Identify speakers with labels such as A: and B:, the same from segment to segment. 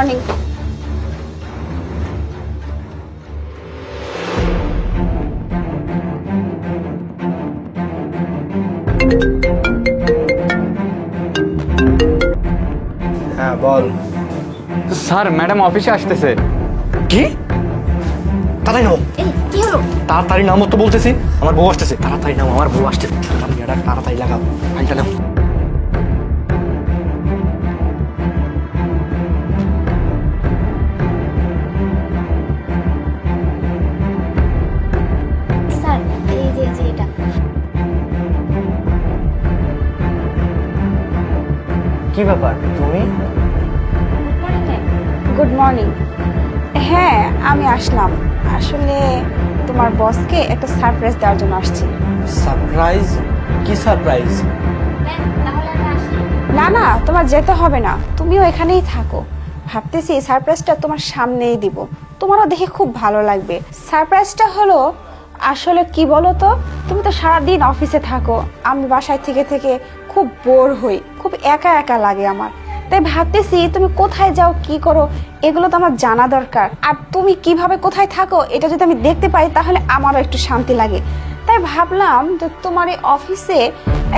A: Morning.
B: হ্যাঁ বল।
C: Sir madam অফিসে আসতেছে।
B: কি? তাড়াতাড়ি নামো।
A: এই কি হলো?
B: তাড়াতাড়ি নামো তো বলতেছি, আমার বউ আসতেছে। তাড়াতাড়ি নামো, আমার বউ আসতেছে। তাড়াতাড়ি লাগাও, ফাইলটা নাও।
A: স্যার এই যে এটা।
B: কি ব্যাপার তুমি?
A: Good morning. হ্যাঁ আমি আসলাম, আসলে তোমার বসকে একটা সারপ্রাইজ দেওয়ার জন্য আসছি।
B: সারপ্রাইজ? কি সারপ্রাইজ?
A: না না, তোমার যেতে হবে না, তুমিও এখানেই থাকো। ভাবতেছি সারপ্রাইজটা তোমার সামনেই দিব, তোমারও দেখে খুব ভালো লাগবে। সারপ্রাইজটা হলো আসলে কি বলো তো, তুমি তো সারাদিন অফিসে থাকো, আমি বাসায় থেকে থেকে খুব বোর হই, খুব একা একা লাগে আমার। তাই ভাবতেছি তুমি কোথায় যাও, কি করো, এগুলো তো আমার জানা দরকার। আর তুমি কিভাবে কোথায় থাকো এটা যদি আমি দেখতে পাই তাহলে আমারও একটু শান্তি লাগে। তাই ভাবলাম যে তোমার এই অফিসে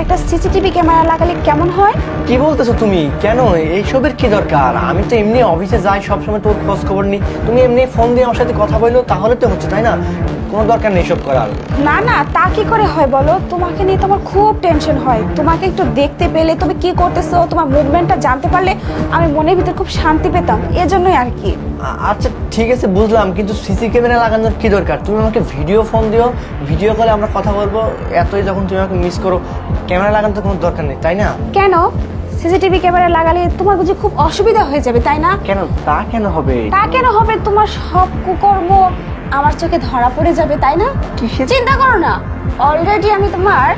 A: একটা সিসিটিভি ক্যামেরা লাগালে কেমন হয়।
B: কি বলতেছো তুমি? কেন এইসবের কি দরকার? আমি তো এমনি অফিসে যাই, সবসময় তোর খোঁজ খবর নিই। তুমি এমনি ফোন দিয়ে আমার সাথে কথা বললো তাহলে তো হচ্ছে, তাই না? কোনো দরকার নেই এসব করার।
A: না না, তা কি করে হয় বলো, তোমাকে নিয়ে তো আমার খুব টেনশন হয়। তোমাকে একটু দেখতে পেলে, তুমি কি করতেছো, তোমার মুভমেন্টটা জানতে পারলে আমি মনের ভিতর খুব শান্তি পেতাম, এজন্যই আর কি।
B: আচ্ছা ঠিক আছে বুঝলাম, কিন্তু সিসি ক্যামেরা লাগানোর কি দরকার? তুমি আমাকে ভিডিও ফোন দিও, ভিডিও কলে আমরা কথা বলবো। এতই যখন তুমি আমাকে মিস করো, ক্যামেরা লাগানোর তো কোনো দরকার নেই, তাই না?
A: কেন? সিসিটিভি ক্যামেরা লাগালে তোমার বুঝি খুব অসুবিধা হয়ে যাবে, তাই না?
B: কেন? তা কেন হবে?
A: তা কেন হবে? তোমার সব কুকর্ম আমার চোখে ধরা পড়ে যাবে, তাই না? চিন্তা করো না, অলরেডি আমি তোমার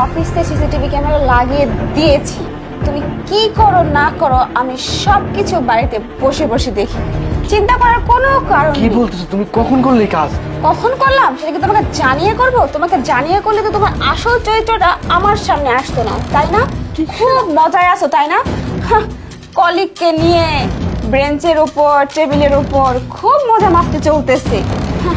A: অফিসে সিসিটিভি ক্যামেরা লাগিয়ে দিয়েছি। তুমি কি করো না করো আমি সবকিছু বাড়িতে বসে বসে দেখি, চিন্তা করার কোনো কারণ
B: কি
A: নেই।
B: বলতেছো তুমি? কখন করলে এই কাজ?
A: কখন করলাম সেটা কি তোমাকে জানিয়ে করব? তোমাকে জানিয়ে করলে তো তোমার আসল চরিত্রটা আমার সামনে আসতো না, তাই না? খুব মজায় আছো, তাই না? কলিগকে নিয়ে ব্রেঞ্চের উপর, টেবিলের উপর খুব মজা মাস্তি চলতেছে।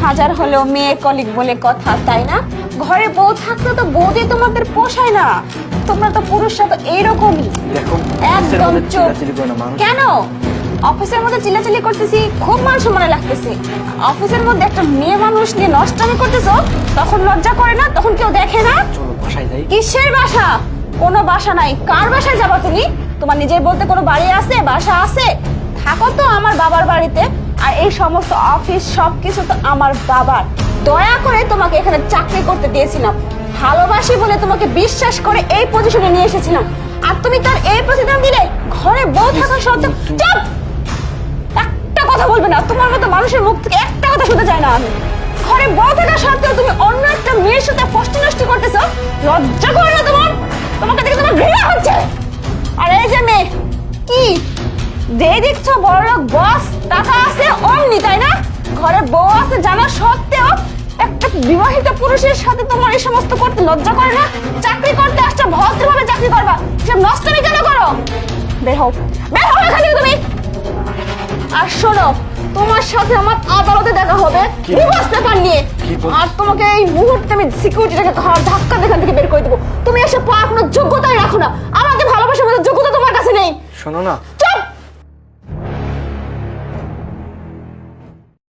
A: হাজার হলেও মেয়ে কলিগ বলে কথা, তাই না? ঘরে বউ থাকতে তো বউ দিয়ে তোমাদের পোষায় না, তোমরা তো পুরুষরা তো এইরকমই।
B: দেখো
A: একদম চুপ।
B: চিল্লাচিল্লি করো না, মানুষ।
A: কেন অফিসের মধ্যে চিল্লাচিল্লি করতেছি? খুব মান সম্মানে লাগতেছে। অফিসের মধ্যে একটা মেয়ে মানুষ নিয়ে নষ্টামি করতেছো, তখন লজ্জা করে না? তখন কেউ দেখে না?
B: চলো বাসায় যাই।
A: কিসের বাসা? কোনো বাসা নাই। কার বাসায় যাবা তুমি? তোমার নিজের বলতে কোনো বাড়ি আছে, বাসা আছে? থাকো তো আমার বাবার বাড়িতে, আর এই সমস্ত অফিস সবকিছু তো আমার বাবার। দয়া করে তোমাকে এখানে চাকরি করতে দিয়েছিলাম, ভালোবাসি বলে তোমাকে বিশ্বাস করে এই পজিশনে নিয়ে এসেছিলাম, আর তুমি তার এই প্রতিদান দিলে? ঘরে বউ থাকা সত্ত্বেও। চুপ! একটা কথা বলবে না, তোমার মতো মানুষের মুখ থেকে একটা কথা শুনতে চাই না আমি। ঘরে বউ থাকা সত্ত্বেও তুমি অন্য একটা মেয়ের সাথে ফষ্টি নষ্টি করতেছো, লজ্জা করে না তোমার? তোমাকে দেখে তোমার ঘৃণা হচ্ছে। আর এই যে মেয়ে, কি যে দেখছো বড়লোক বস, টাকা আছে অমনি, তাই না? ঘরে বউ আছে জানা সত্ত্বেও একটা বিবাহিত পুরুষের সাথে তোমার এই সমস্ত করতে লজ্জা করে না? চাকরি করতে আসছো, ভদ্রভাবে চাকরি করবা, সব নষ্টমি কেন করো? বের হও, বের হও এখান থেকে তুমি। আর শোনো, তোমার সাথে আমার আদালতে দেখা হবে ডিভোর্স পেপার নিয়ে, আর তোমাকে এই মুহূর্তে আমি সিকিউরিটিটাকে ঘর ধাক্কা এখান থেকে বের করে দেবো। তুমি এসে পাওয়ার কোনো যোগ্যতাই রাখো না, আমাকে ভালোবাসার মতো যোগ্যতা তোমার কাছে নেই।
B: শোনো না,